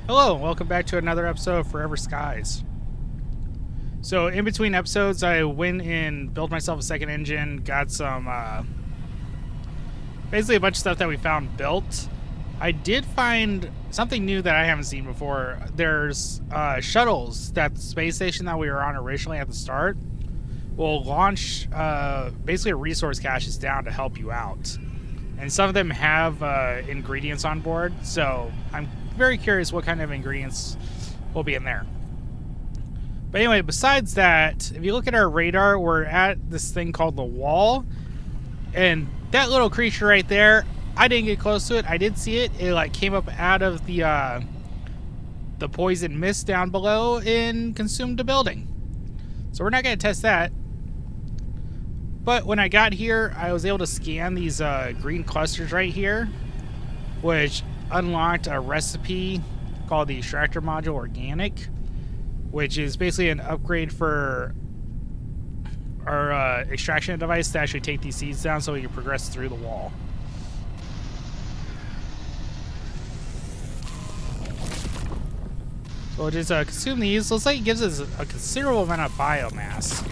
Hello, and welcome back to another episode of Forever Skies. So, in between episodes, I went and built myself a second engine, got some, basically a bunch of stuff that we found built. I did find something new that I haven't seen before. There's shuttles that the space station that we were on originally at the start will launch basically a resource caches down to help you out. And some of them have ingredients on board, so I'm very curious what kind of ingredients will be in there. But anyway, besides that, if you look at our radar, we're at this thing called the wall, and that little creature right there, I didn't get close to it. I did see it. It like came up out of the poison mist down below and consumed the building. So we're not going to test that. But when I got here, I was able to scan these green clusters right here, which unlocked a recipe called the Extractor Module Organic, which is basically an upgrade for our extraction device to actually take these seeds down so we can progress through the wall. So we'll just consume these. Looks like it gives us a considerable amount of biomass.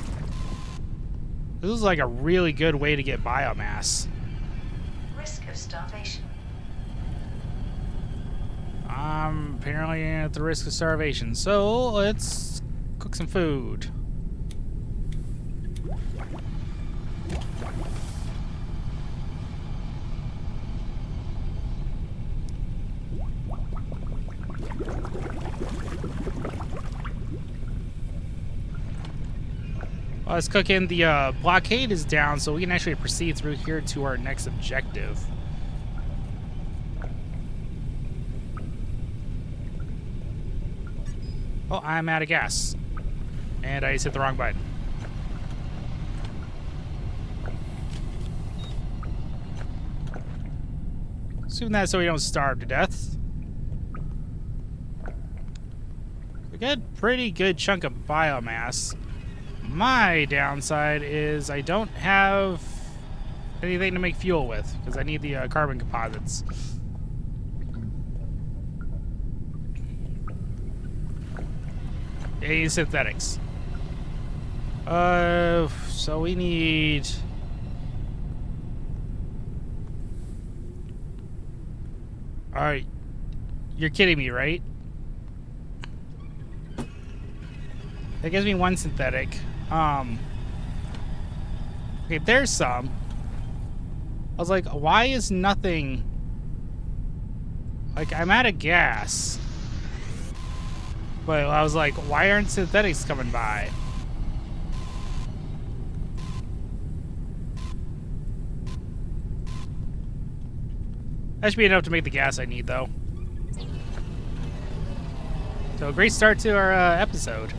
This is like a really good way to get biomass. Risk of starvation. I'm apparently at the risk of starvation, so let's cook some food. Let's cook in. The blockade is down, so we can actually proceed through here to our next objective. Oh, I'm out of gas. And I just hit the wrong button. Assume that so we don't starve to death. We got a pretty good chunk of biomass. My downside is I don't have anything to make fuel with, because I need the carbon composites. Any synthetics. So we need... Alright. You're kidding me, right? That gives me one synthetic. Okay, there's some. I was like, why is nothing... Like, I'm out of gas. But I was like, why aren't synthetics coming by? That should be enough to make the gas I need, though. So, a great start to our episode.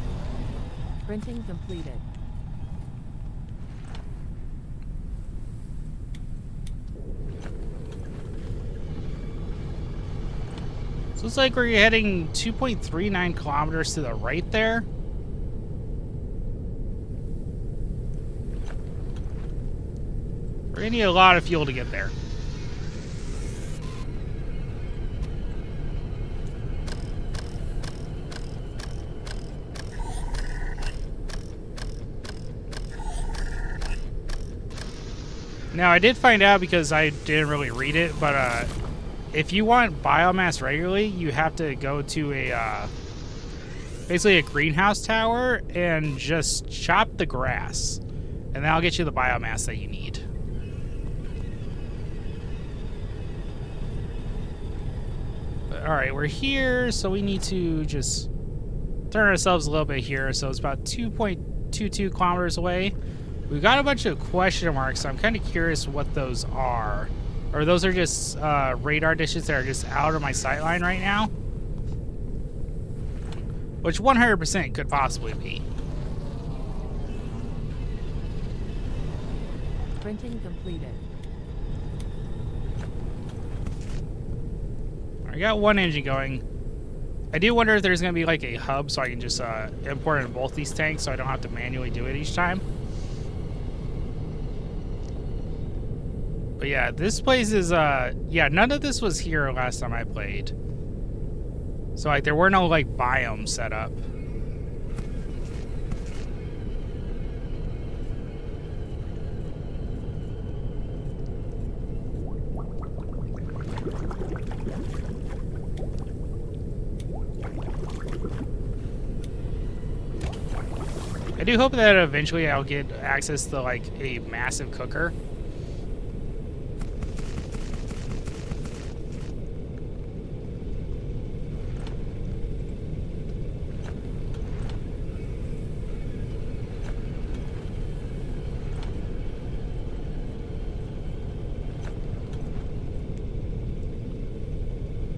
Printing completed. So it's like we're heading 2.39 kilometers to the right there. We're gonna need a lot of fuel to get there. Now, I did find out, because I didn't really read it, but if you want biomass regularly, you have to go to a basically a greenhouse tower and just chop the grass, and that'll get you the biomass that you need. But, all right, we're here, so we need to just turn ourselves a little bit here. So it's about 2.22 kilometers away. We've got a bunch of question marks, so I'm kind of curious what those are. Or those are just radar dishes that are just out of my sightline right now. Which 100% could possibly be. Printing completed. I got one engine going. I do wonder if there's going to be like a hub so I can just import in both these tanks so I don't have to manually do it each time. But yeah, this place is, yeah, none of this was here last time I played. So like there were no like biomes set up. I do hope that eventually I'll get access to like a massive cooker.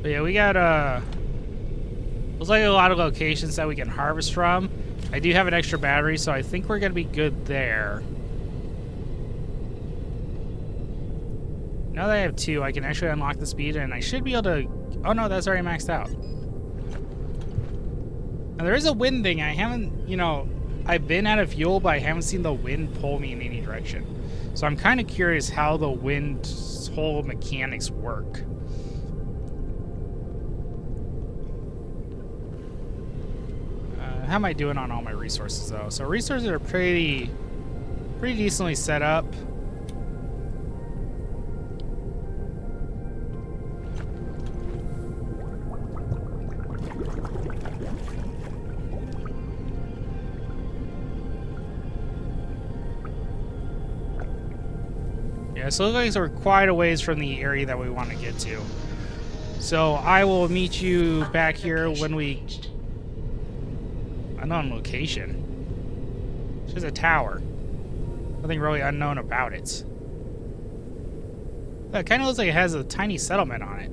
But yeah, we got looks like a lot of locations that we can harvest from. I do have an extra battery, so I think we're gonna be good there. Now that I have 2, I can actually unlock the speed, and I should be able to... Oh no, that's already maxed out. Now there is a wind thing. I haven't, you know, I've been out of fuel, but I haven't seen the wind pull me in any direction. So I'm kind of curious how the wind whole mechanics work. How am I doing on all my resources though? So resources are pretty decently set up. Yeah, so it looks like we're quite a ways from the area that we want to get to. So I will meet you back here when we... Unknown location. It's just a tower. Nothing really unknown about it. It kind of looks like it has a tiny settlement on it.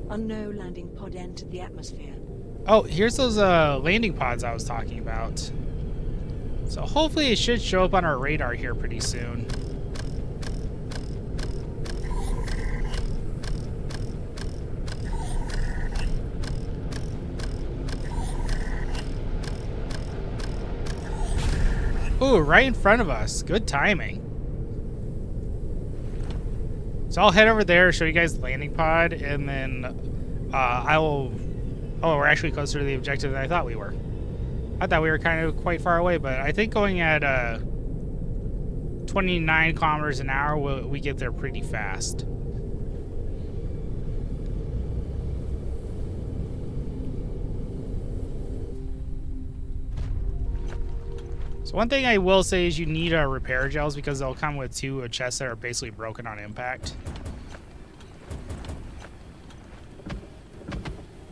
Unknown landing pod entered the atmosphere. Oh, here's those landing pods I was talking about. So hopefully it should show up on our radar here pretty soon. Ooh, right in front of us. Good timing. So I'll head over there, show you guys the landing pod, and then I will... Oh, we're actually closer to the objective than I thought we were. I thought we were kind of quite far away, but I think going at 29 kilometers an hour, we get there pretty fast. So one thing I will say is you need repair gels because they'll come with 2 chests that are basically broken on impact.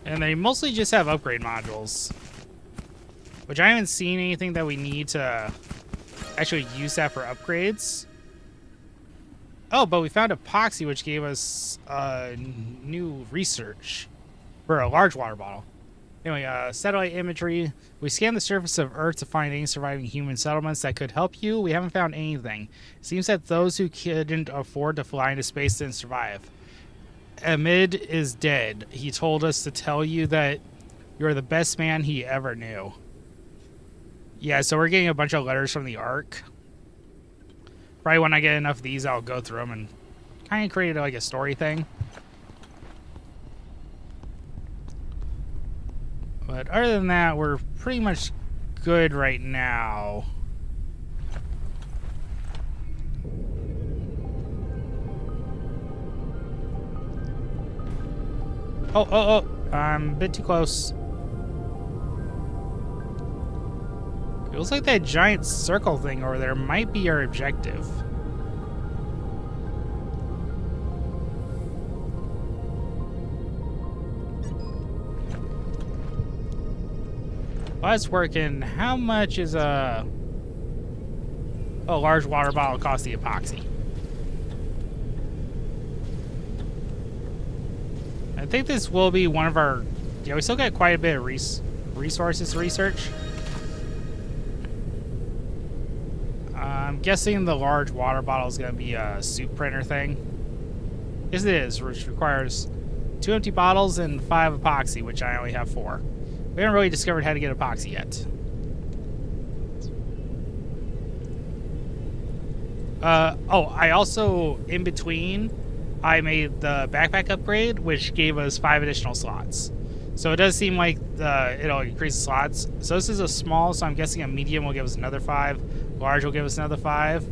And they mostly just have upgrade modules, which I haven't seen anything that we need to actually use that for upgrades. Oh, but we found epoxy, which gave us new research for a large water bottle. Anyway, satellite imagery. We scanned the surface of Earth to find any surviving human settlements that could help you. We haven't found anything. It seems that those who couldn't afford to fly into space didn't survive. Amid is dead. He told us to tell you that you're the best man he ever knew. Yeah, so we're getting a bunch of letters from the Ark. Probably when I get enough of these, I'll go through them and kind of create like a story thing. But other than that, we're pretty much good right now. Oh, I'm a bit too close. It looks like that giant circle thing over there might be our objective. Well, that's working. How much is a large water bottle cost the epoxy? I think this will be one of our... Yeah, we still got quite a bit of resources to research. I'm guessing the large water bottle is going to be a soup printer thing. Yes, it is, which requires 2 empty bottles and 5 epoxy, which I only have 4. We haven't really discovered how to get epoxy yet. I also, in between, I made the backpack upgrade, which gave us 5 additional slots. So it does seem like it'll increase the slots. So this is a small, so I'm guessing a medium will give us another 5. Large will give us another 5.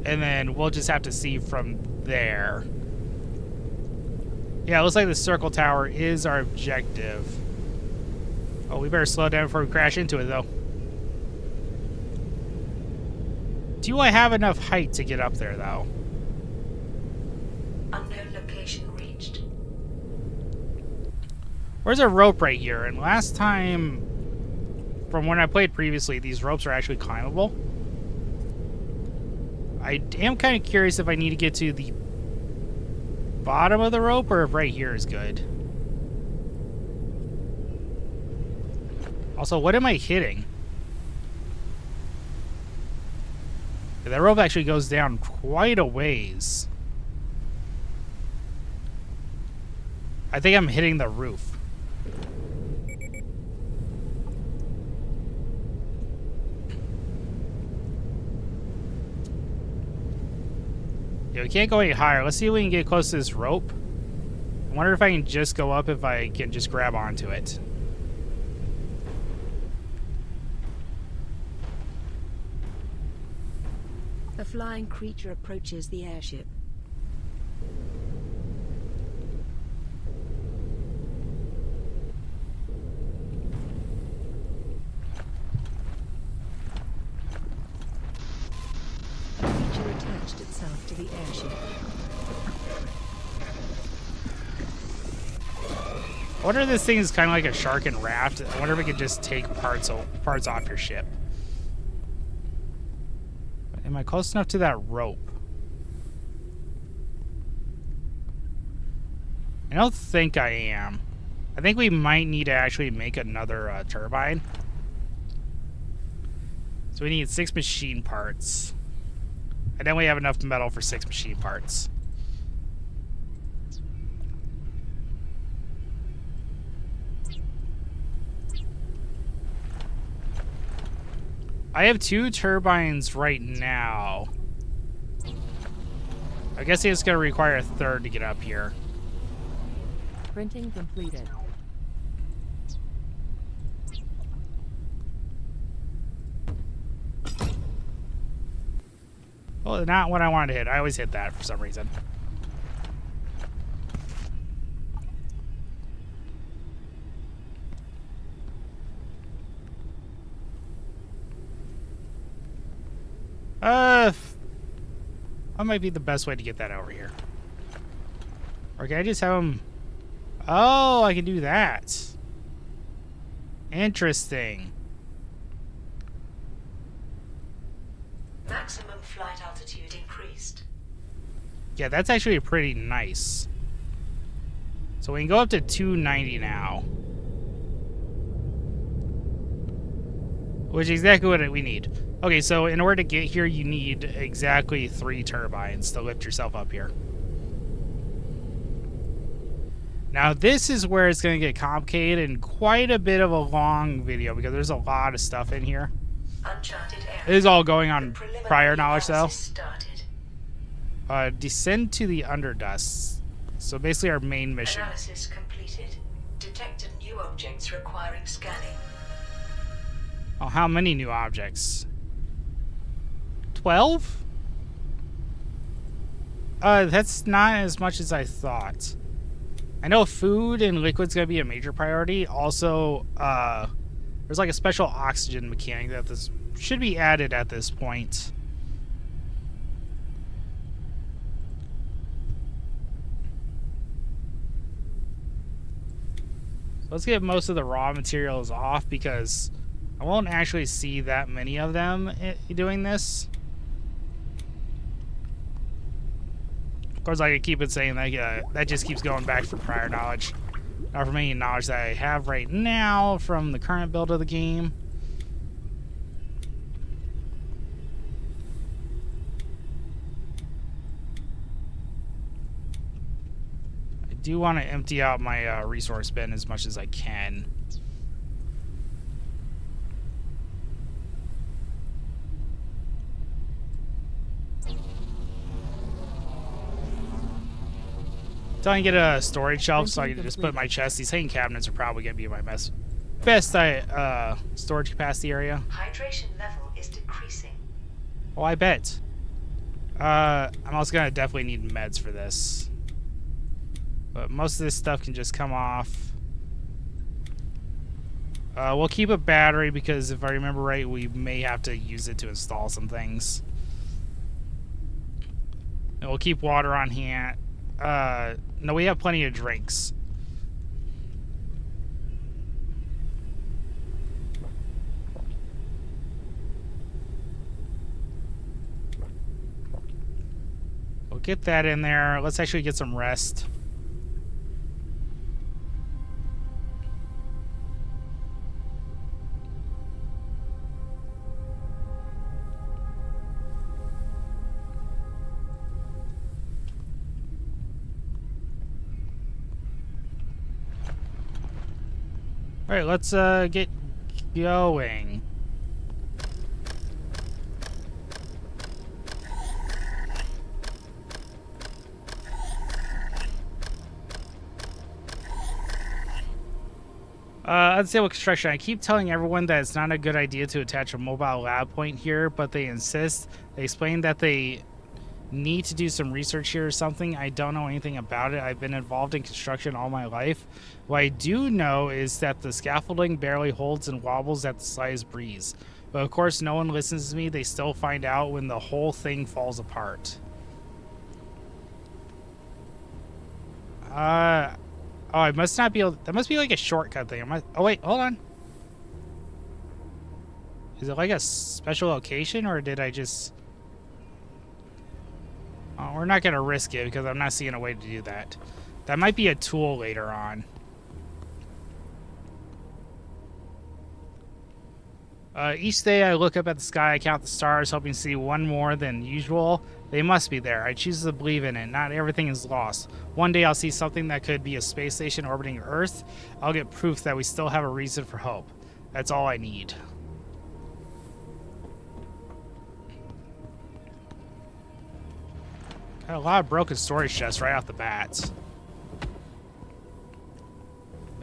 And then we'll just have to see from there. Yeah, it looks like the circle tower is our objective. Oh, we better slow down before we crash into it, though. Do I have enough height to get up there, though? Unknown location reached. There's a rope right here, and last time, from when I played previously, these ropes are actually climbable. I am kind of curious if I need to get to the bottom of the rope or if right here is good. Also, what am I hitting? That rope actually goes down quite a ways. I think I'm hitting the roof. Yeah, we can't go any higher. Let's see if we can get close to this rope. I wonder if I can just go up if I can just grab onto it. A flying creature approaches the airship. A creature attached itself to the airship. I wonder if this thing is kind of like a shark and raft. I wonder if it could just take parts off your ship. Am I close enough to that rope? I don't think I am. I think we might need to actually make another turbine. So we need 6 machine parts. And then we have enough metal for 6 machine parts. I have 2 turbines right now. I guess it's going to require a 3rd to get up here. Printing completed. Well, not what I wanted to hit. I always hit that for some reason. That might be the best way to get that over here. Or can I just have them... Oh, I can do that. Interesting. Maximum flight altitude increased. Yeah, that's actually pretty nice. So we can go up to 290 now. Which is exactly what we need. Okay, so in order to get here, you need exactly 3 turbines to lift yourself up here. Now, this is where it's going to get complicated and quite a bit of a long video because there's a lot of stuff in here. Uncharted area. It is all going on Preliminary prior knowledge, though. analysis started. Descend to the Underdust. So basically our main mission. Analysis completed. Detected new objects requiring scanning. Oh, how many new objects? 12? That's not as much as I thought. I know food and liquid's gonna be a major priority. Also, there's like a special oxygen mechanic that this should be added at this point. Let's get most of the raw materials off because I won't actually see that many of them doing this. Of course, I could keep it saying that that just keeps going back from prior knowledge. Not from any knowledge that I have right now from the current build of the game. I do want to empty out my resource bin as much as I can. Till I can get a storage shelf so I can Printing just put my complete. chest. These hanging cabinets are probably going to be my best storage capacity area. Hydration level is decreasing. Oh, I bet. I'm also going to definitely need meds for this. But most of this stuff can just come off. We'll keep a battery because if I remember right, we may have to use it to install some things. And we'll keep water on hand. No, we have plenty of drinks. We'll get that in there. Let's actually get some rest. All right, let's get going. Unstable construction. I keep telling everyone that it's not a good idea to attach a mobile lab point here, but they insist. They explain that they need to do some research here or something. I don't know anything about it. I've been involved in construction all my life. What I do know is that the scaffolding barely holds and wobbles at the slightest breeze. But of course, no one listens to me. They still find out when the whole thing falls apart. Oh, I must not be able... That must be like a shortcut thing. Oh, wait, hold on. Is it like a special location, or did I just... Oh, we're not going to risk it because I'm not seeing a way to do that. That might be a tool later on. Each day I look up at the sky, I count the stars, hoping to see one more than usual. They must be there. I choose to believe in it. Not everything is lost. One day I'll see something that could be a space station orbiting Earth. I'll get proof that we still have a reason for hope. That's all I need. Got a lot of broken storage chests right off the bat.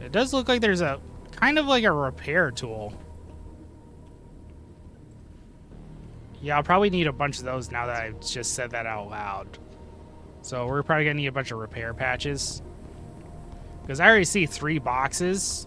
It does look like there's a kind of like a repair tool. Yeah, I'll probably need a bunch of those now that I've just said that out loud. So we're probably gonna need a bunch of repair patches. Because I already see 3 boxes.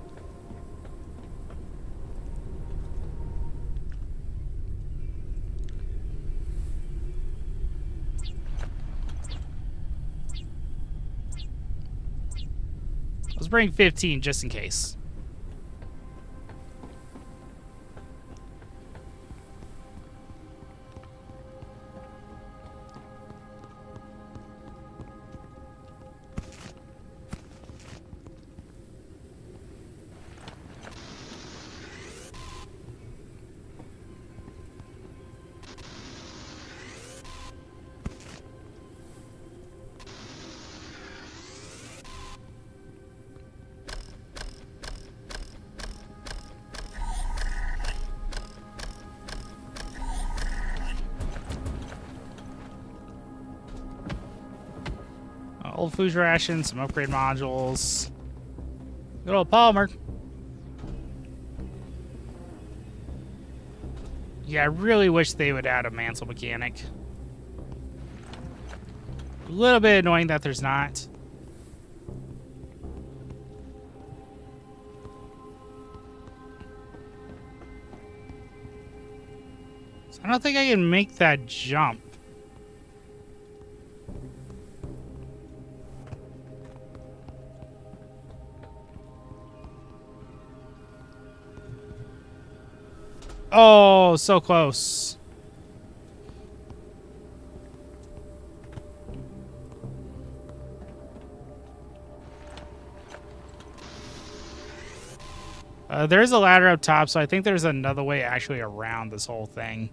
Let's bring 15 just in case. Old food rations, some upgrade modules. Good old Palmer. Yeah, I really wish they would add a mantle mechanic. A little bit annoying that there's not. So I don't think I can make that jump. Oh, so close. There's a ladder up top, so I think there's another way actually around this whole thing.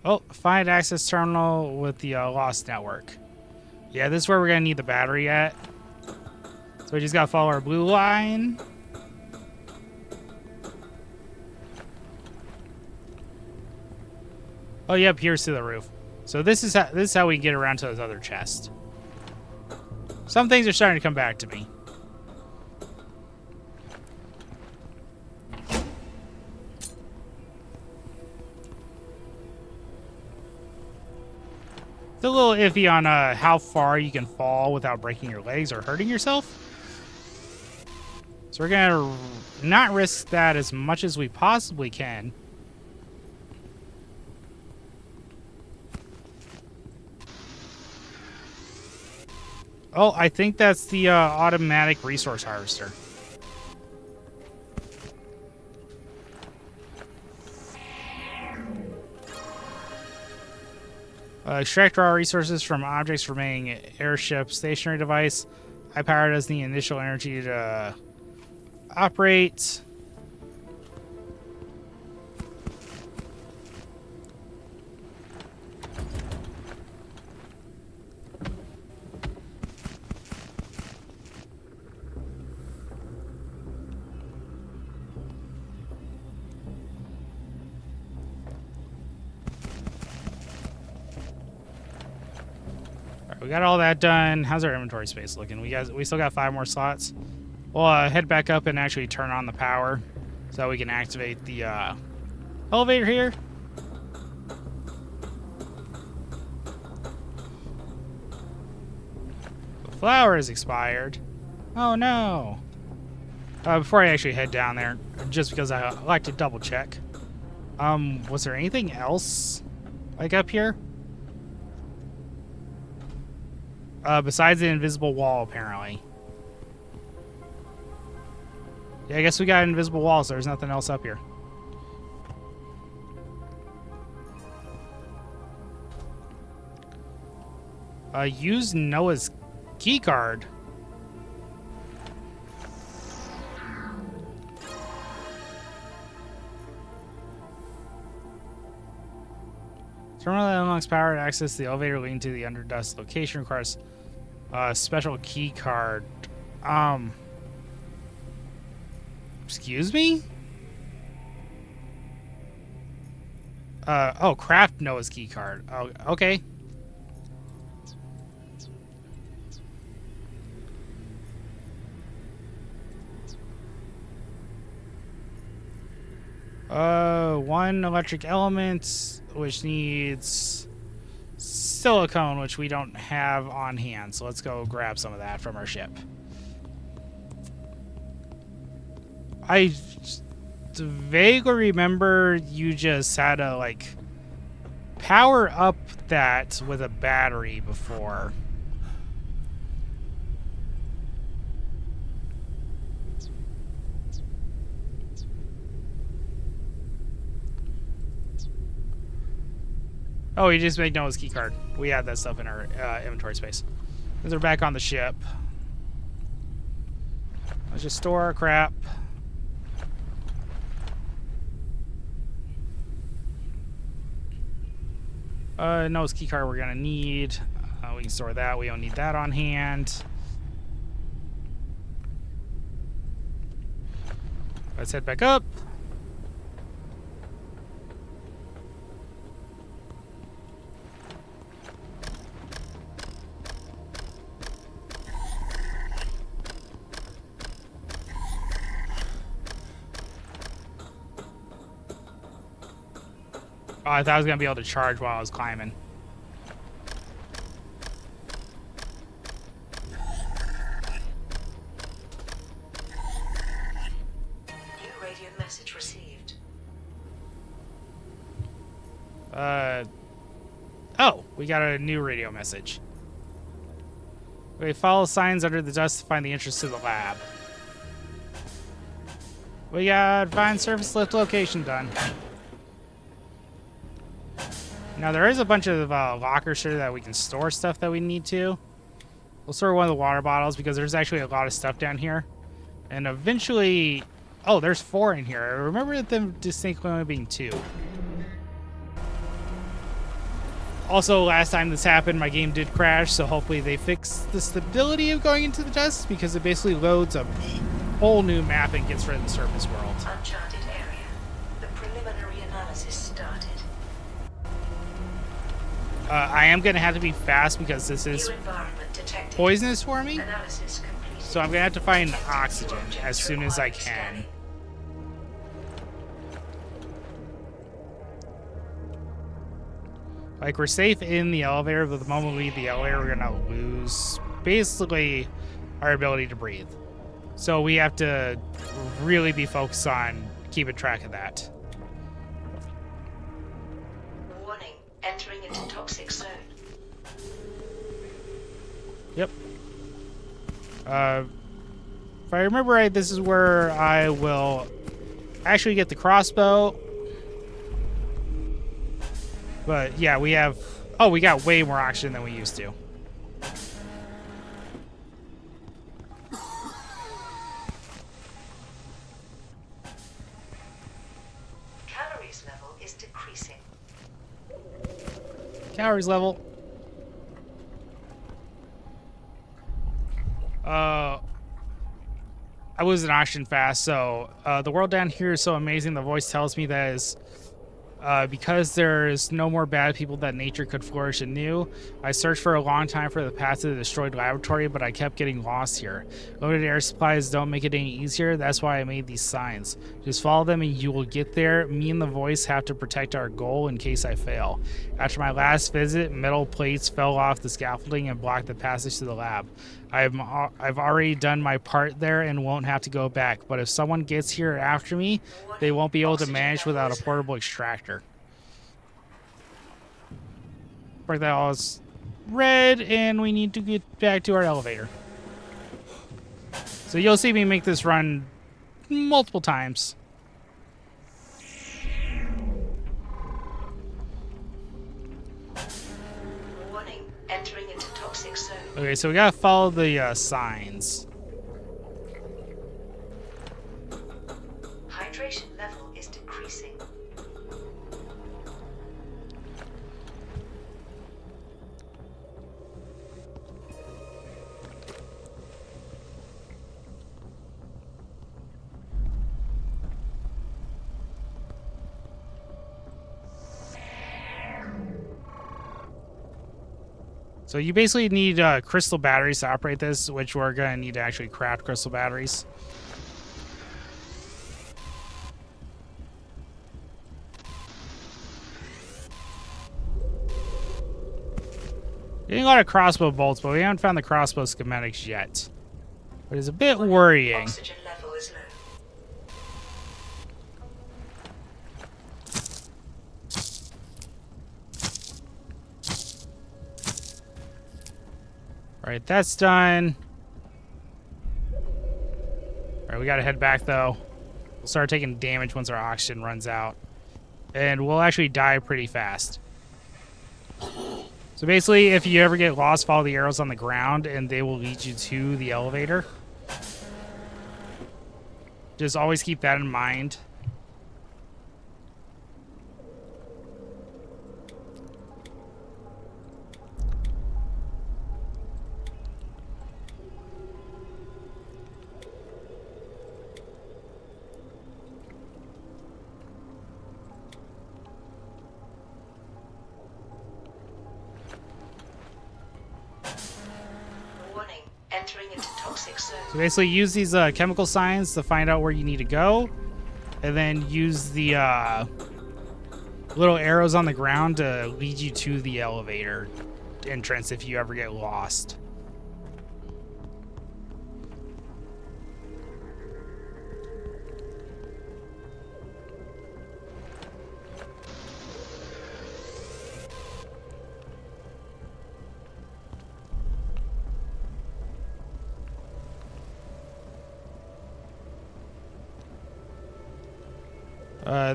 Oh, find access terminal with the lost network. Yeah, this is where we're gonna need the battery at. So we just gotta follow our blue line. Oh, yep, here's to the roof. So this is how we get around to those other chests. Some things are starting to come back to me. It's a little iffy on how far you can fall without breaking your legs or hurting yourself. So we're gonna not risk that as much as we possibly can. Oh, I think that's the automatic resource harvester. Extract raw resources from objects remaining airship stationary device. High power does the initial energy to operate. We got all that done. How's our inventory space looking? We still got 5 more slots. We'll head back up and actually turn on the power so we can activate the elevator here. The flower is expired. Oh no. Before I actually head down there, just because I like to double check. Was there anything else like up here? Besides the invisible wall, apparently. Yeah, I guess we got an invisible wall, so there's nothing else up here. Use Noah's keycard. Terminal that unlocks power to access the elevator leading to the Underdust location requires special key card. Excuse me? Oh, craft Noah's key card. Oh, okay. One electric element, which needs silicone, which we don't have on hand. So let's go grab some of that from our ship. I vaguely remember you just had to, like, power up that with a battery before. Oh, you just make Noah's key card. We had that stuff in our inventory space. Because we're back on the ship. Let's just store our crap. Noah's key card we're gonna need. We can store that. We don't need that on hand. Let's head back up. Oh, I thought I was going to be able to charge while I was climbing. New radio message received. Oh, we got a new radio message. We follow signs under the dust to find the entrance to the lab. We got find surface lift location done. Now, there is a bunch of lockers here that we can store stuff that we need to. We'll store one of the water bottles because there's actually a lot of stuff down here. And eventually... Oh, there's 4 in here. I remember them distinctly only being 2. Also, last time this happened, my game did crash, so hopefully they fix the stability of going into the dust because it basically loads a whole new map and gets rid of the surface world. Uncharted area. The preliminary analysis started. I am going to have to be fast because this is New environment detected. poisonous for me. Analysis complete. So I'm going to have to find Detected new oxygen objects as soon as I requiring can. scanning. Like, we're safe in the elevator, but the moment we leave the elevator, we're going to lose basically our ability to breathe. So we have to really be focused on keeping track of that. Warning. Entering into toxic zone. Yep. If I remember right, this is where I will actually get the crossbow. But yeah, we have... Oh, we got way more oxygen than we used to. Calories level is decreasing. Calories level. I was an oxygen fast, so the world down here is so amazing. The voice tells me that is because there's no more bad people that nature could flourish anew. I searched for a long time for the path to the destroyed laboratory, but I kept getting lost here. Limited air supplies don't make it any easier. That's why I made these signs. Just follow them and you will get there. Me and the voice have to protect our goal in case I fail. After my last visit, metal plates fell off the scaffolding and blocked the passage to the lab. I've already done my part there and won't have to go back, but if someone gets here after me, they won't be able to manage without a portable extractor. Break that all is red, and we need to get back to our elevator. So you'll see me make this run multiple times. Warning. Entering into toxic zone. Okay, so we gotta follow the signs. Hydration level is decreasing. So you basically need crystal batteries to operate this, which we're gonna need to actually craft crystal batteries. Getting a lot of crossbow bolts, but we haven't found the crossbow schematics yet. But it's a bit worrying. Oxygen level is low. Alright, that's done. Alright, we gotta head back though. We'll start taking damage once our oxygen runs out. And we'll actually die pretty fast. So basically, if you ever get lost, follow the arrows on the ground and they will lead you to the elevator. Just always keep that in mind. Warning. Entering into toxic zone. So basically use these chemical signs to find out where you need to go. And then use the little arrows on the ground to lead you to the elevator entrance if you ever get lost.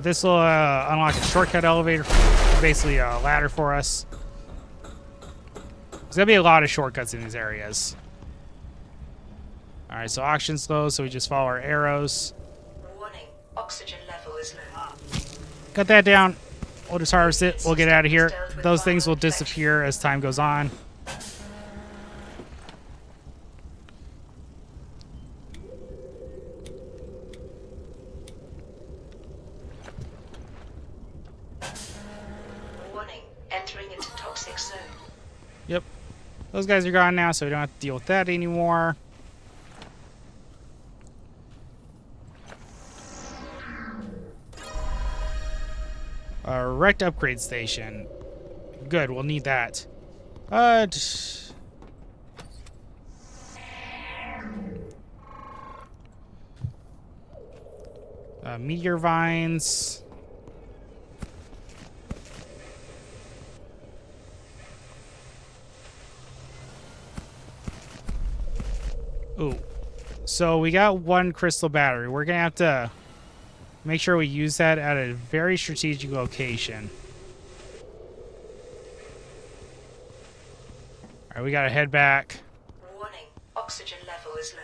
This will unlock a shortcut elevator, basically a ladder for us. There's gonna be a lot of shortcuts in these areas. Alright, so oxygen's low, so we just follow our arrows. Warning. Oxygen level is low. Cut that down. We'll just harvest it. We'll get out of here. Those things will disappear as time goes on. Warning. Entering into toxic zone. Yep. Those guys are gone now, so we don't have to deal with that anymore. Wrecked upgrade station. Good, we'll need that. Meteor vines. Ooh. So we got one crystal battery. We're gonna have to make sure we use that at a very strategic location. Alright, we gotta head back. Warning, oxygen level is low.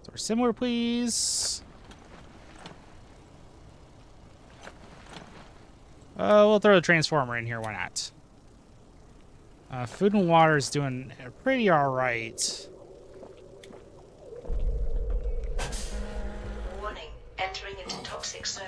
So similar, please. We'll throw the transformer in here. Why not? Food and water is doing pretty alright. Warning, entering into toxic zone.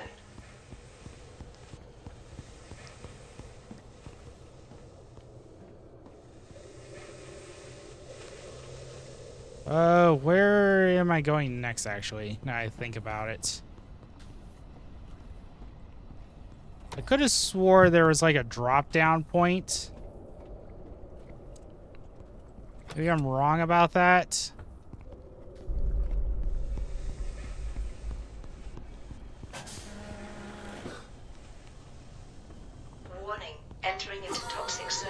Where am I going next, actually? Now I think about it. I could have swore there was like a drop-down point. Maybe I'm wrong about that. Warning, entering into toxic zone.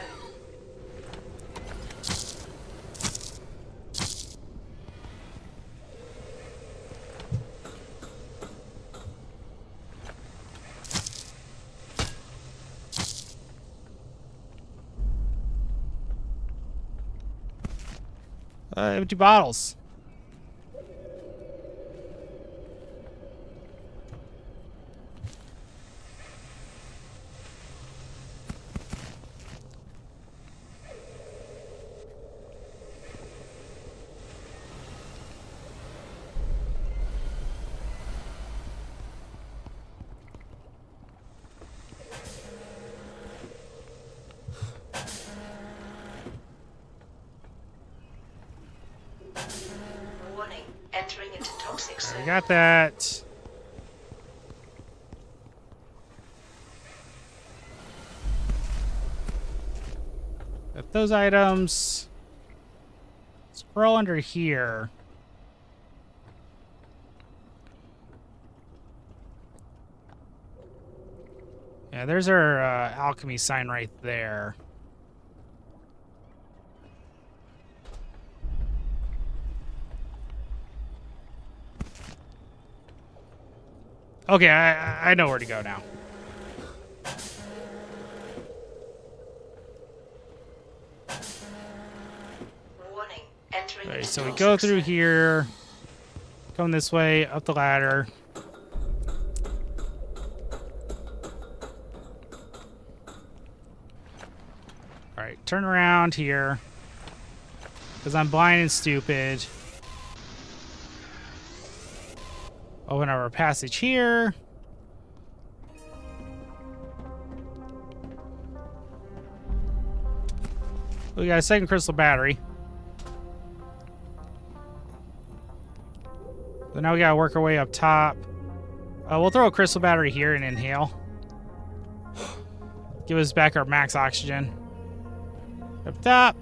Empty bottles. Warning, entering into toxic zone. I got that. Got those items. Scroll under here. Yeah, there's our alchemy sign right there. Okay, I know where to go now. Warning, entering Okay, into so we toxic go through zone. here, going this way, up the ladder. Alright, turn around here. Because I'm blind and stupid. Open our passage here. We got a second crystal battery. So now we gotta work our way up top. We'll throw a crystal battery here and inhale. Give us back our max oxygen. Up top.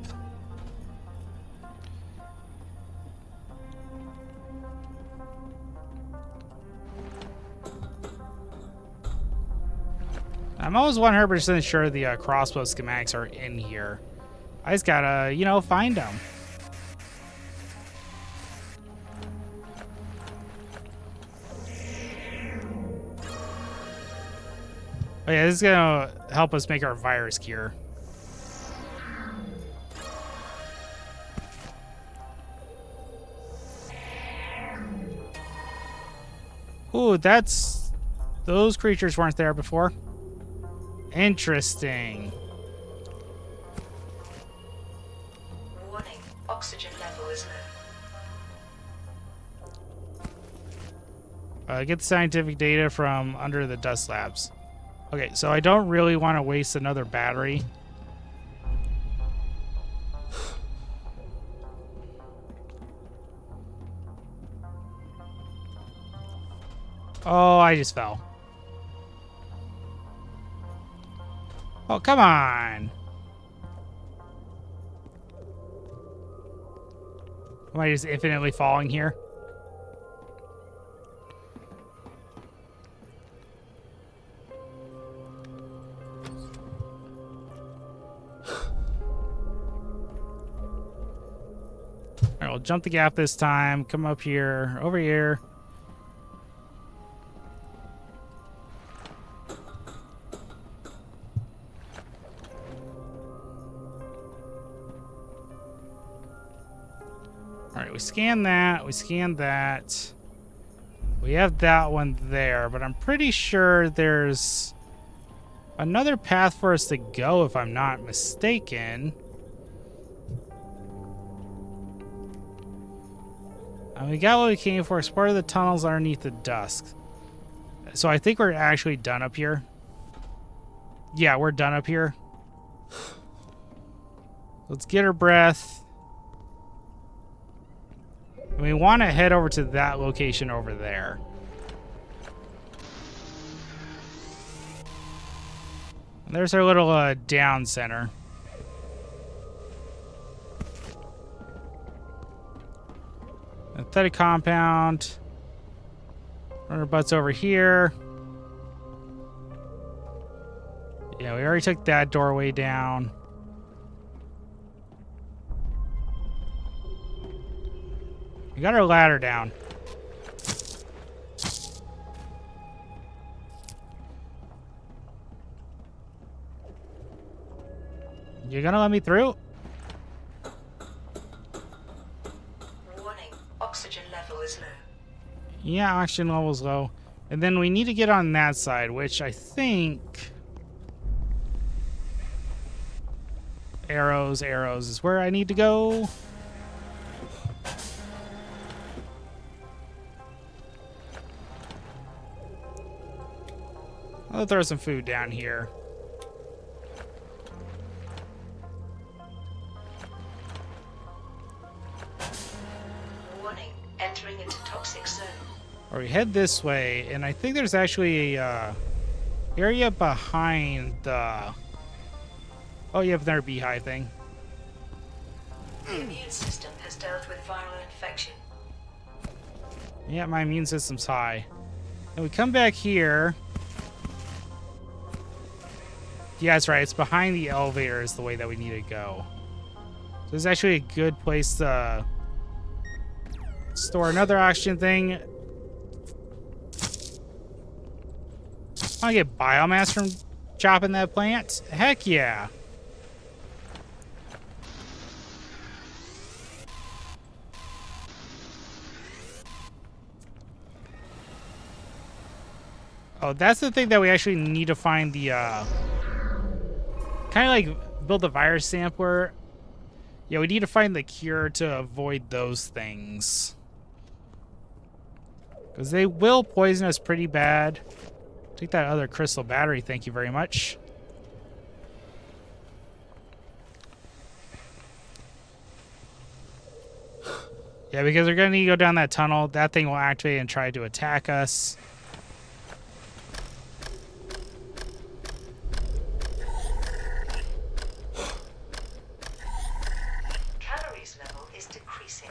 I'm always 100% sure the crossbow schematics are in here. I just gotta, you know, find them. Oh yeah, this is gonna help us make our virus cure. Ooh, that's... Those creatures weren't there before. Interesting. Oxygen level is low. Get the scientific data from under the dust labs. Okay, so I don't really want to waste another battery. Oh, I just fell. Oh, come on. Am I just infinitely falling here? Alright, we'll jump the gap this time. Come up here, over here. Alright, we scan that, we scan that. We have that one there, but I'm pretty sure there's another path for us to go if I'm not mistaken. And we got what we came for. Explore the tunnels underneath the dusk. So I think we're actually done up here. Yeah, we're done up here. Let's get our breath. And we want to head over to that location over there. And there's our little down center. Aesthetic compound. Run our butts over here. Yeah, we already took that doorway down. We got our ladder down. You gonna let me through? Warning, oxygen level is low. Yeah, oxygen level's low. And then we need to get on that side, which I think... Arrows is where I need to go. I'll throw some food down here. Warning, entering into toxic zone. Or we head this way, and I think there's actually a area behind the... Oh, yeah, their beehive thing. The immune system has dealt with viral infection. Yeah, my immune system's high. And we come back here. Yeah, that's right. It's behind the elevator is the way that we need to go. So this is actually a good place to store another oxygen thing. I get biomass from chopping that plant? Heck yeah. Oh, that's the thing that we actually need to find the, kind of like build the virus sampler. Yeah, we need to find the cure to avoid those things. Because they will poison us pretty bad. Take that other crystal battery, thank you very much. Yeah, because we're going to need to go down that tunnel. That thing will activate and try to attack us. Calories level is decreasing.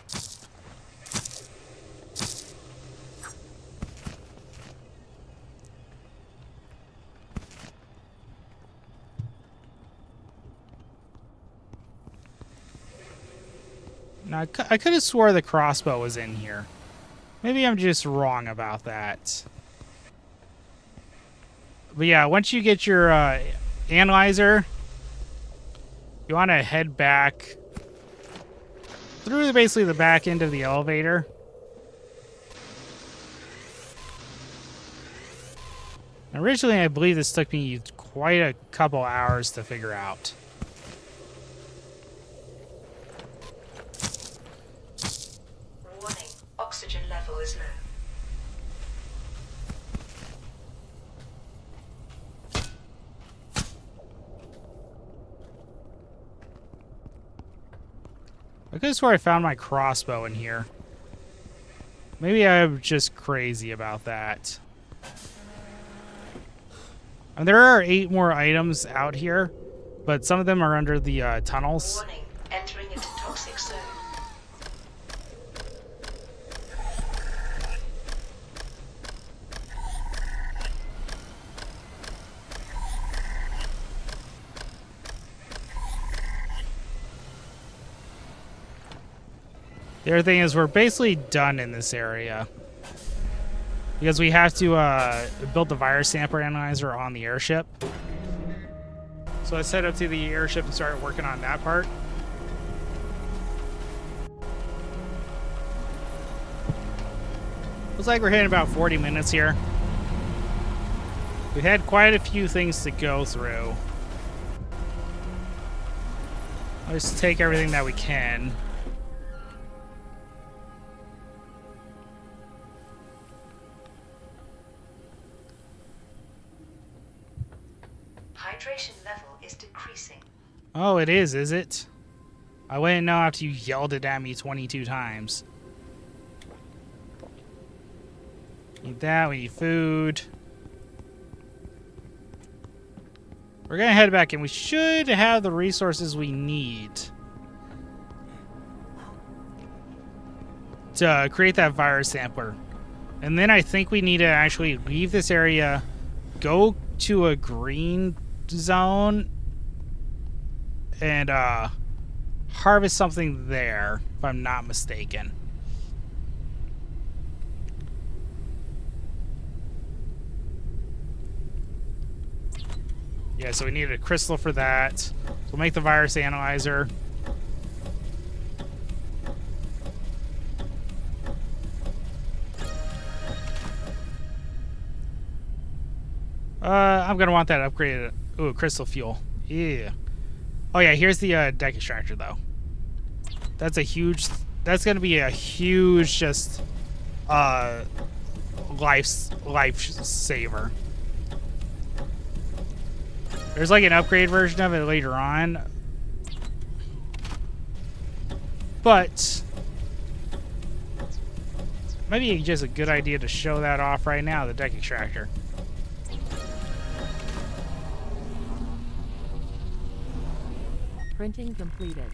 Now, I could have swore the crossbow was in here. Maybe I'm just wrong about that. But yeah, once you get your analyzer, you want to head back through basically the back end of the elevator. Originally, I believe this took me quite a couple hours to figure out. I could have swore I found my crossbow in here. Maybe I'm just crazy about that. And there are 8 more items out here, but some of them are under the tunnels. Warning, entering into toxic zone. The other thing is we're basically done in this area. Because we have to build the virus sample analyzer on the airship. So let's head up to the airship and start working on that part. Looks like we're hitting about 40 minutes here. We've had quite a few things to go through. Let's take everything that we can. Hydration level is decreasing. Oh, it is it? I wouldn't know after you yelled it at me 22 times. Need that, we need food. We're gonna head back and we should have the resources we need to create that virus sampler. And then I think we need to actually leave this area, go to a green zone, and harvest something there, if I'm not mistaken. Yeah, so we needed a crystal for that. So we'll make the virus analyzer. I'm gonna want that upgraded. Ooh, crystal fuel. Yeah. Oh yeah, here's the deck extractor though. That's a huge. That's gonna be a huge just life saver. There's like an upgrade version of it later on, but maybe just a good idea to show that off right now. The deck extractor. Printing completed.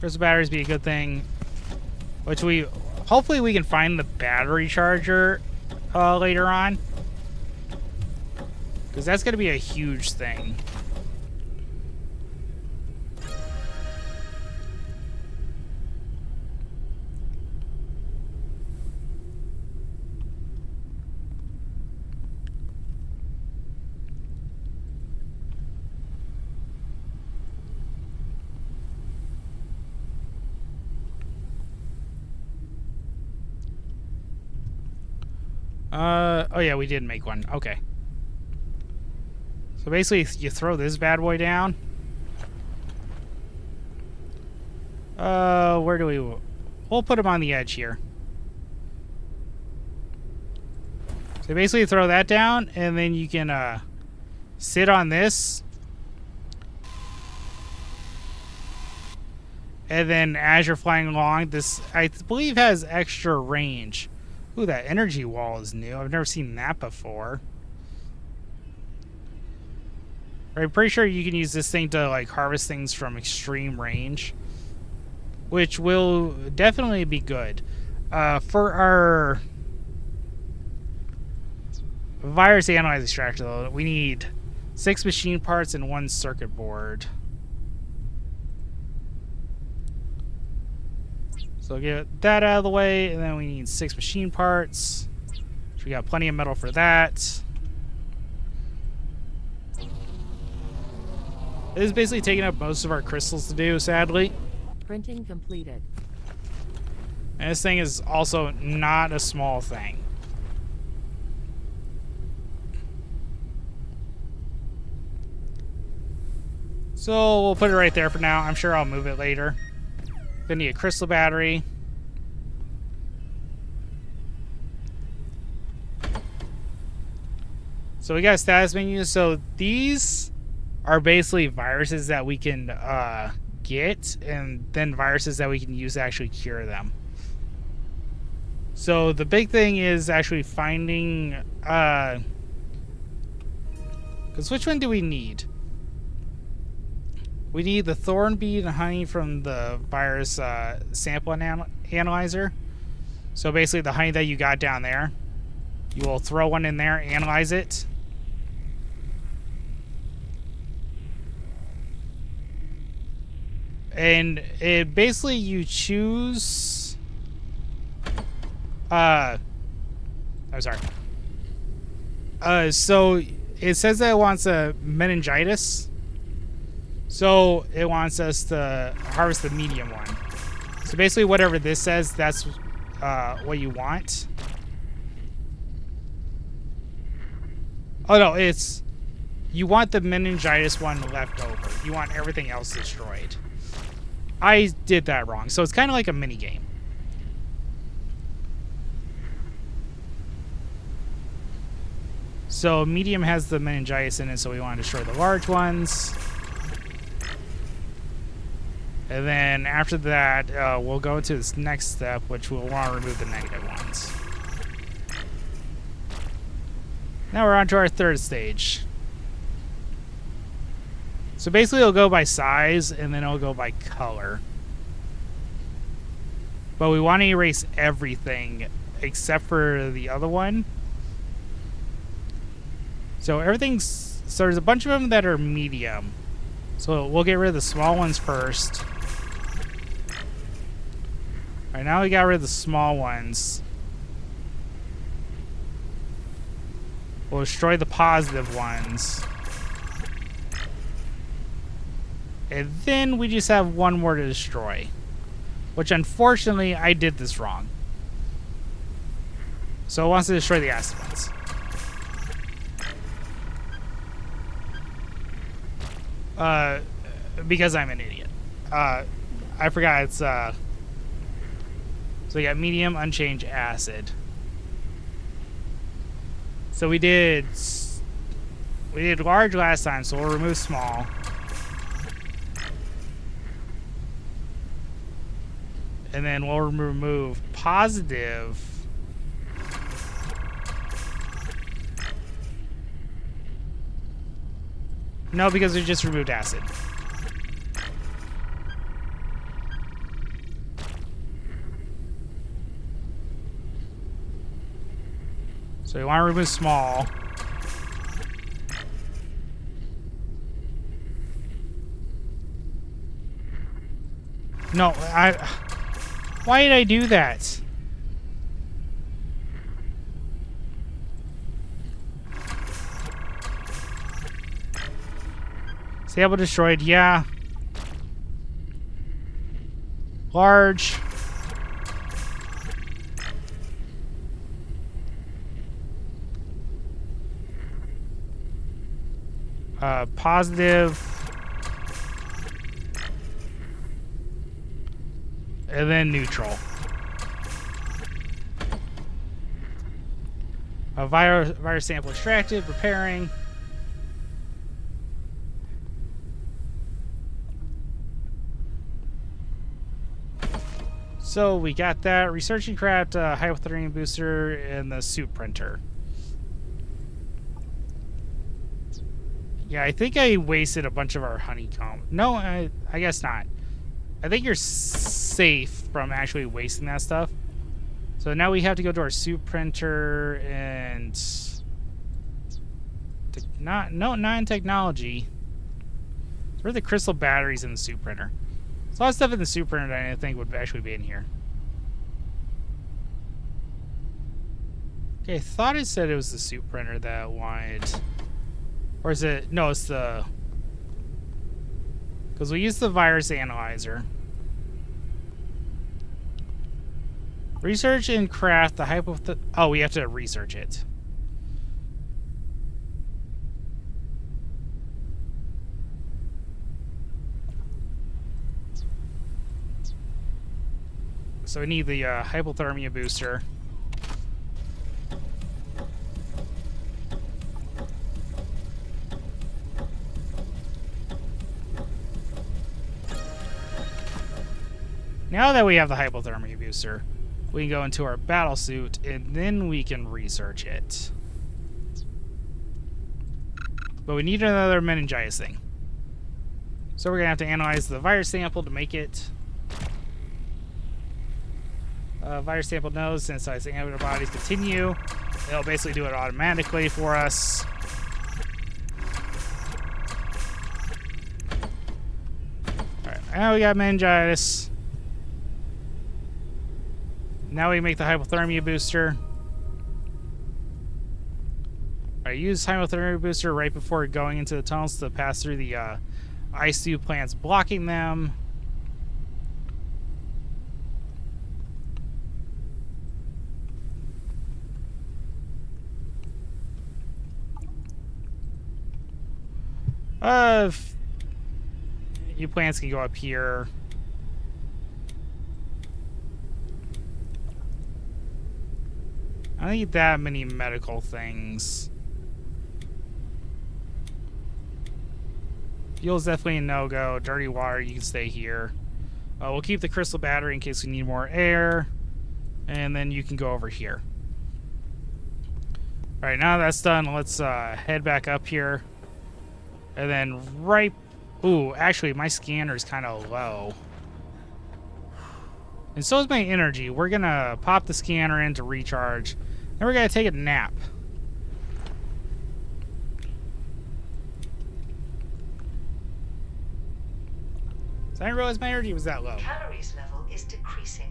Crystal batteries be a good thing. Which hopefully we can find the battery charger later on. Because that's going to be a huge thing. Oh yeah, we did make one. Okay. So basically, you throw this bad boy down. Where do we... We'll put him on the edge here. So basically, throw that down, and then you can sit on this. And then as you're flying along, this, I believe, has extra range. Ooh, that energy wall is new. I've never seen that before. I'm pretty sure you can use this thing to like harvest things from extreme range, which will definitely be good. For our virus analyzer extractor, though, we need 6 machine parts and 1 circuit board. So get that out of the way, and then we need 6 machine parts. So we got plenty of metal for that. This is basically taking up most of our crystals to do, sadly. Printing completed. And this thing is also not a small thing. So we'll put it right there for now. I'm sure I'll move it later. Gonna need a crystal battery. So we got a status menu. So these are basically viruses that we can get, and then viruses that we can use to actually cure them. So the big thing is actually finding, because which one do we need? We need the thorn bead and honey from the virus sample analyzer. So basically the honey that you got down there, you will throw one in there, analyze it. And it basically you choose I'm sorry. So it says that it wants a meningitis. So it wants us to harvest the medium one. So basically whatever this says, that's what you want. Oh no, it's you want the meningitis one left over. You want everything else destroyed. I did that wrong. So it's kind of like a mini game. So medium has the meningitis in it, so we want to destroy the large ones. And then after that, we'll go to this next step, which we'll want to remove the negative ones. Now we're on to our third stage. So basically it'll go by size, and then it'll go by color. But we want to erase everything except for the other one. So so there's a bunch of them that are medium. So we'll get rid of the small ones first. Alright, now we got rid of the small ones. We'll destroy the positive ones. And then we just have one more to destroy. Which unfortunately, I did this wrong. So it wants to destroy the acid ones. Because I'm an idiot. I forgot it's, so we got medium, unchanged, acid. So we did large last time, so we'll remove small. And then we'll remove positive. No, because we just removed acid. So we want to remove small. No, why did I do that? Stable destroyed, yeah. Large. Positive. And then neutral. A virus sample extracted, preparing. So we got that. Research and craft hypothermia booster and the suit printer. Yeah, I think I wasted a bunch of our honeycomb. No, I guess not. I think you're safe from actually wasting that stuff. So now we have to go to our suit printer and... not in technology. Where are the crystal batteries in the suit printer? There's a lot of stuff in the suit printer that I didn't think would actually be in here. Okay, I thought it said it was the suit printer that wanted... Or is it... No, it's the... Because we used the virus analyzer. Research and craft the oh, we have to research it. So we need the hypothermia booster. Now that we have the hypothermia booster, we can go into our battle suit and then we can research it. But we need another meningitis thing. So we're going to have to analyze the virus sample to make it. Virus sample knows synthesize antibodies continue. It'll basically do it automatically for us. Alright, now we got meningitis. Now we make the hypothermia booster. Alright, use hypothermia booster right before going into the tunnels to pass through the ICU plants blocking them. You plants can go up here. I don't need that many medical things. Fuel's definitely a no-go. Dirty water, you can stay here. We'll keep the crystal battery in case we need more air. And then you can go over here. Alright, now that's done, let's head back up here. And then right... Ooh, actually, my scanner is kind of low. And so is my energy. We're going to pop the scanner in to recharge. Then we're going to take a nap. So I didn't realize my energy was that low. Calories level is decreasing.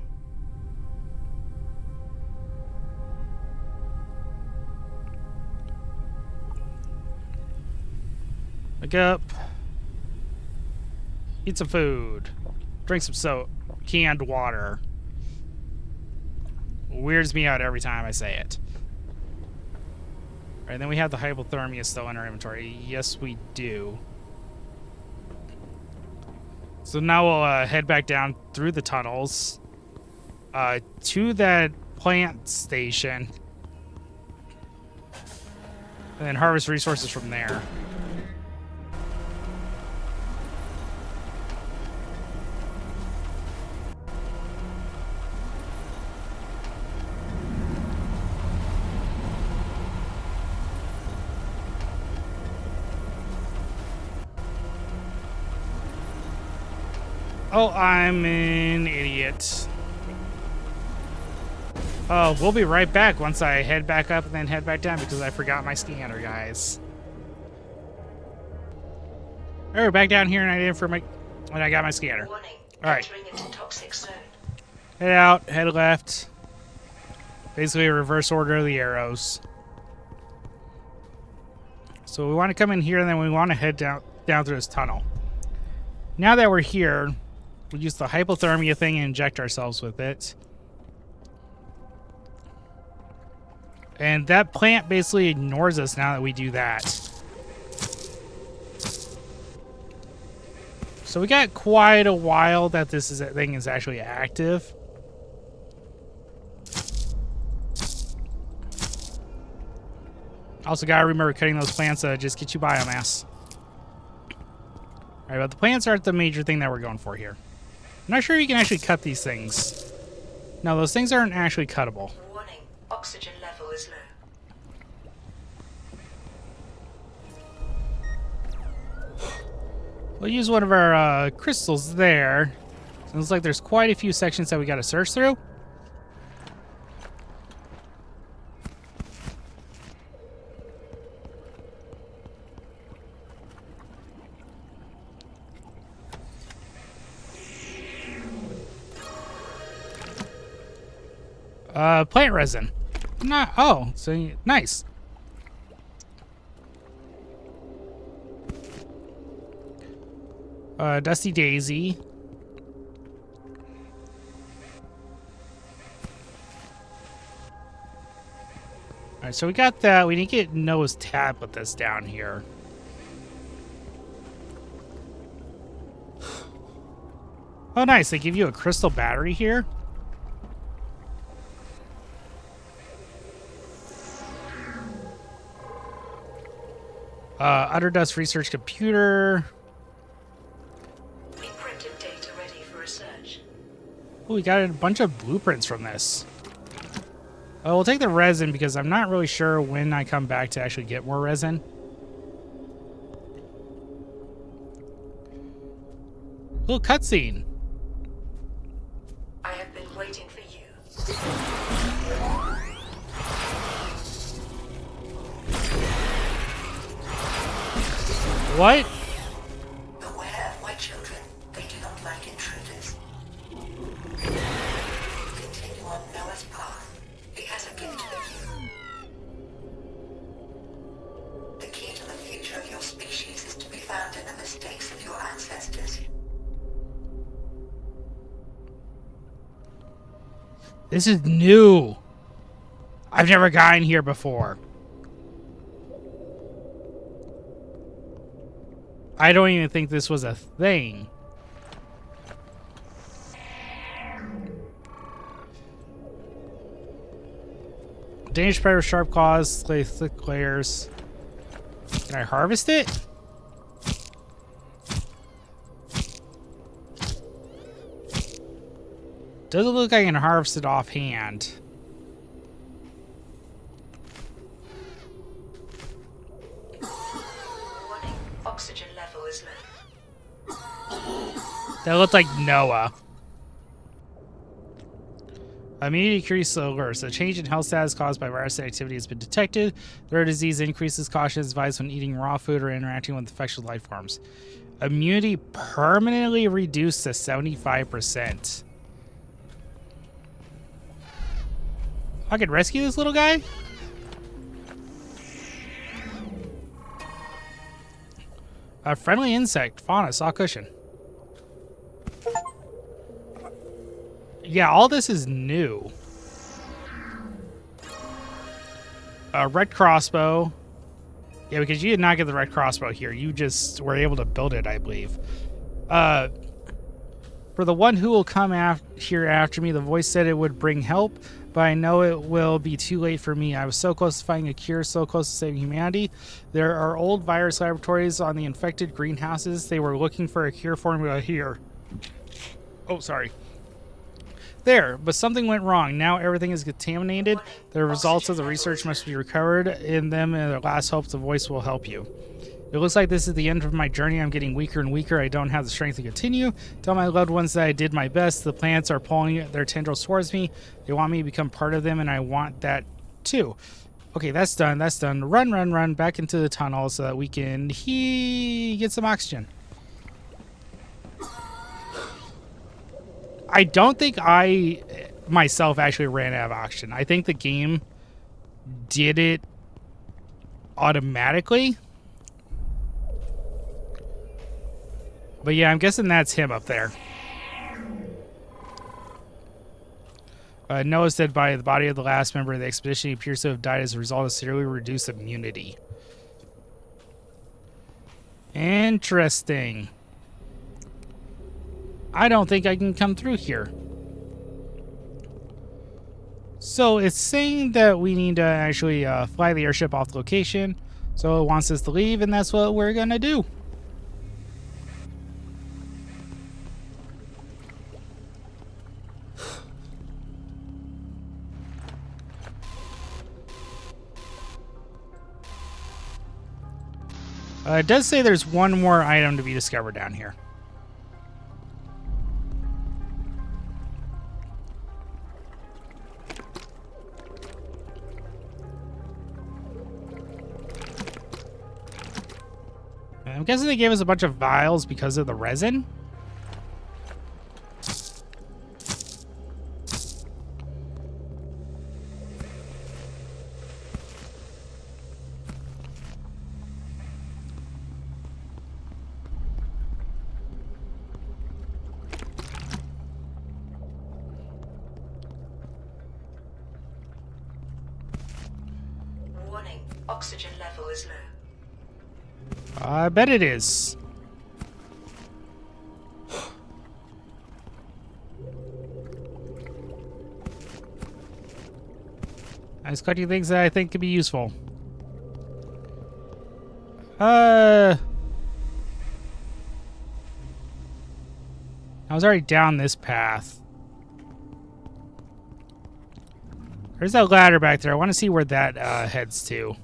Wake up. Eat some food. Drink some canned water. Weirds me out every time I say it. Alright, then we have the hypothermia still in our inventory. Yes, we do. So now we'll head back down through the tunnels to that plant station. And then harvest resources from there. Oh, I'm an idiot. Oh, we'll be right back once I head back up and then head back down because I forgot my scanner, guys. Alright, we're back down here and I got my scanner. Warning. Alright. Entering into toxic zone. Head out, head left. Basically a reverse order of the arrows. So we want to come in here and then we want to head down through this tunnel. Now that we're here, we use the hypothermia thing and inject ourselves with it. And that plant basically ignores us now that we do that. So we got quite a while that thing is actually active. Also gotta remember cutting those plants just get you biomass. Alright, but the plants aren't the major thing that we're going for here. I'm not sure you can actually cut these things. No, those things aren't actually cuttable. Warning. Oxygen level is low. We'll use one of our crystals there. Sounds like there's quite a few sections that we gotta search through. Plant resin. So nice. Dusty Daisy. Alright, so we got that. We need to get Noah's tab with this down here. Oh, nice. They give you a crystal battery here. Underdust Research Computer. Encrypted data ready for research. Oh, we got a bunch of blueprints from this. We'll take the resin because I'm not really sure when I come back to actually get more resin. Little cutscene. I have been waiting for you. What? Beware, my children. They do not like intruders. Continue on Noah's path. He has a gift for you. The key to the future of your species is to be found in the mistakes of your ancestors. This is new. I've never gotten here before. I don't even think this was a thing. Dangerous predator, sharp claws, slay thick layers. Can I harvest it? Doesn't look like I can harvest it offhand. Warning, oxygen level is low. That looked like Noah. Immunity increase alerts. A change in health status caused by virus activity has been detected. The rare disease increases caution is advised when eating raw food or interacting with infectious life forms. Immunity permanently reduced to 75%. I could rescue this little guy? A friendly insect. Fauna. Saw cushion. Yeah, all this is new. A red crossbow. Yeah, because you did not get the red crossbow here. You just were able to build it, I believe. For the one who will come here after me, the voice said it would bring help, but I know it will be too late for me. I was so close to finding a cure, so close to saving humanity. There are old virus laboratories on the infected greenhouses. They were looking for a cure formula here. Oh, sorry. There, but something went wrong. Now everything is contaminated. The results of the research must be recovered in them, and the last hope the voice will help you. It looks like this is the end of my journey. I'm getting weaker and weaker. I don't have the strength to continue. Tell my loved ones that I did my best. The plants are pulling their tendrils towards me. They want me to become part of them, and I want that too. Okay, that's done. That's done. Run, run, run back into the tunnel so that we can get some oxygen. I don't think I myself actually ran out of oxygen. I think the game did it automatically. But yeah, I'm guessing that's him up there. Noah said by the body of the last member of the expedition, he appears to have died as a result of severely reduced immunity. Interesting. I don't think I can come through here. So it's saying that we need to actually fly the airship off the location. So it wants us to leave, and that's what we're gonna do. It does say there's one more item to be discovered down here. I'm guessing they gave us a bunch of vials because of the resin. Warning, oxygen level is low. I bet it is. I just collecting things that I think could be useful. I was already down this path. There's that ladder back there. I want to see where that heads to.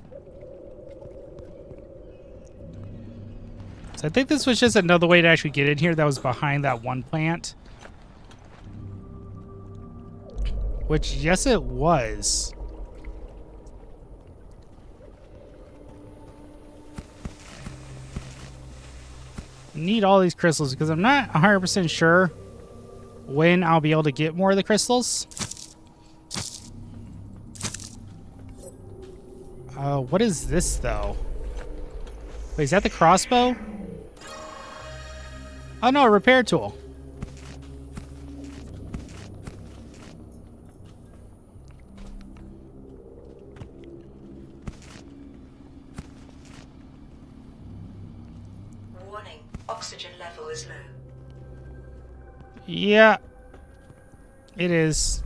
So I think this was just another way to actually get in here that was behind that one plant. Which, yes, it was. Need all these crystals because I'm not 100% sure when I'll be able to get more of the crystals. What is this, though? Wait, is that the crossbow? Oh, no, a repair tool. Warning, oxygen level is low. Yeah, it is.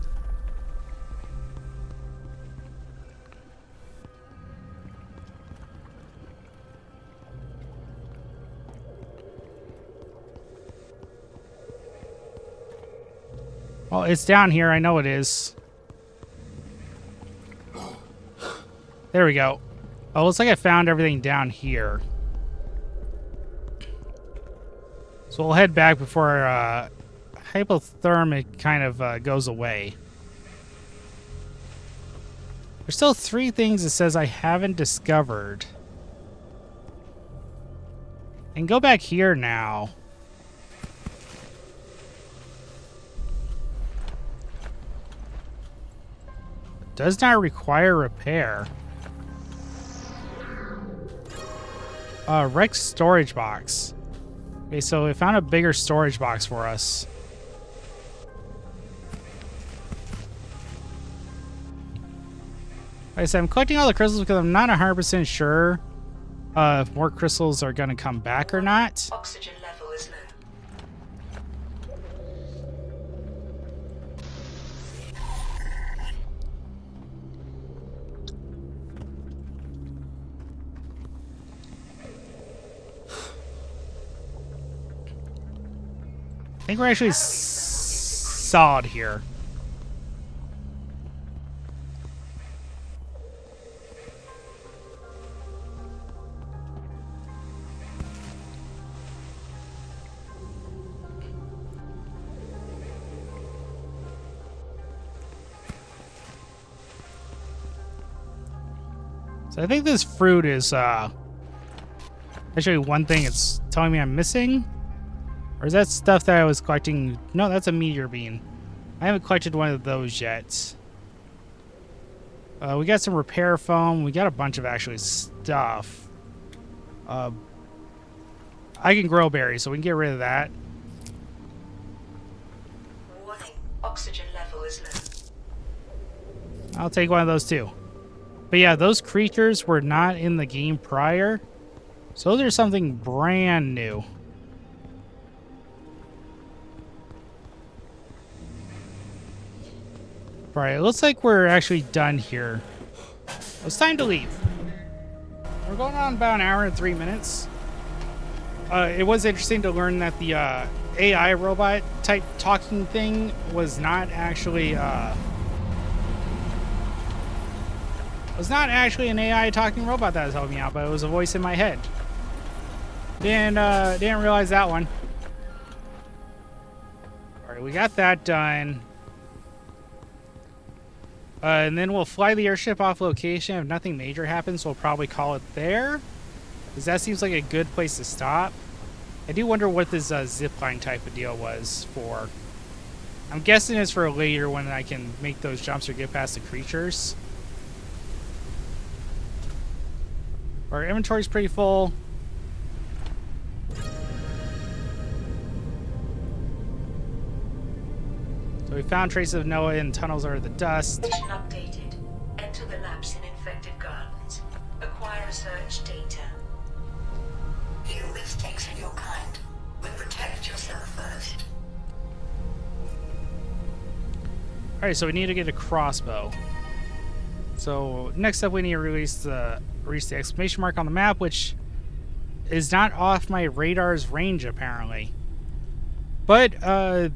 Well, it's down here. I know it is. There we go. Oh, looks like I found everything down here. So we'll head back before hypothermic kind of goes away. There's still 3 things it says I haven't discovered. And go back here now. Does not require repair. Rex storage box. Okay, so we found a bigger storage box for us. Like I said, I'm collecting all the crystals because I'm not 100% sure if more crystals are going to come back or not. Oxygen level is low. I think we're actually solid here. So I think this fruit is actually one thing it's telling me I'm missing. Or is that stuff that I was collecting? No, that's a meteor bean. I haven't collected one of those yet. We got some repair foam. We got a bunch of actually stuff. I can grow berries, so we can get rid of that. Warning, oxygen level is low. I'll take one of those too. But yeah, those creatures were not in the game prior. So there's something brand new. Alright, it looks like we're actually done here. It's time to leave. We're going on about an hour and 3 minutes. It was interesting to learn that the AI robot type talking thing was not actually an AI talking robot that was helping me out, but it was a voice in my head. Didn't realize that one. Alright, we got that done. And then we'll fly the airship off location. If nothing major happens, we'll probably call it there. Because that seems like a good place to stop. I do wonder what this zipline type of deal was for. I'm guessing it's for later when I can make those jumps or get past the creatures. Our inventory's pretty full. So we found traces of Noah in tunnels under the dust. Mission updated. Enter the labs in infected gardens. Acquire research data. You mistakes of your kind. But protect yourself first. Alright, so we need to get a crossbow. So next up we need to reach the exclamation mark on the map, which is not off my radar's range apparently. But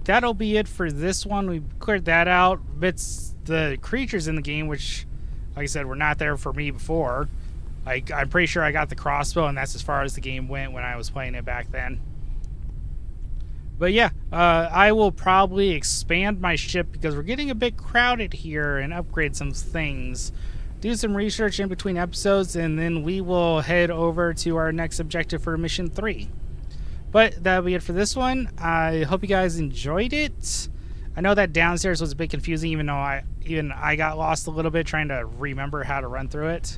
that'll be it for this one. We cleared that out. It's the creatures in the game, which, like I said, were not there for me before. I'm pretty sure I got the crossbow, and that's as far as the game went when I was playing it back then. But yeah, I will probably expand my ship because we're getting a bit crowded here and upgrade some things. Do some research in between episodes, and then we will head over to our next objective for Mission 3. But that'll be it for this one. I hope you guys enjoyed it. I know that downstairs was a bit confusing, even though I got lost a little bit trying to remember how to run through it.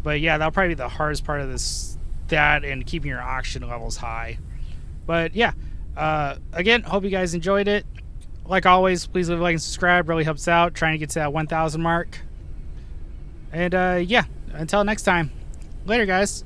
But yeah, that'll probably be the hardest part of this, that and keeping your oxygen levels high. But yeah, again, hope you guys enjoyed it. Like always, please leave a like and subscribe. Really helps out trying to get to that 1,000 mark. And yeah, until next time. Later, guys.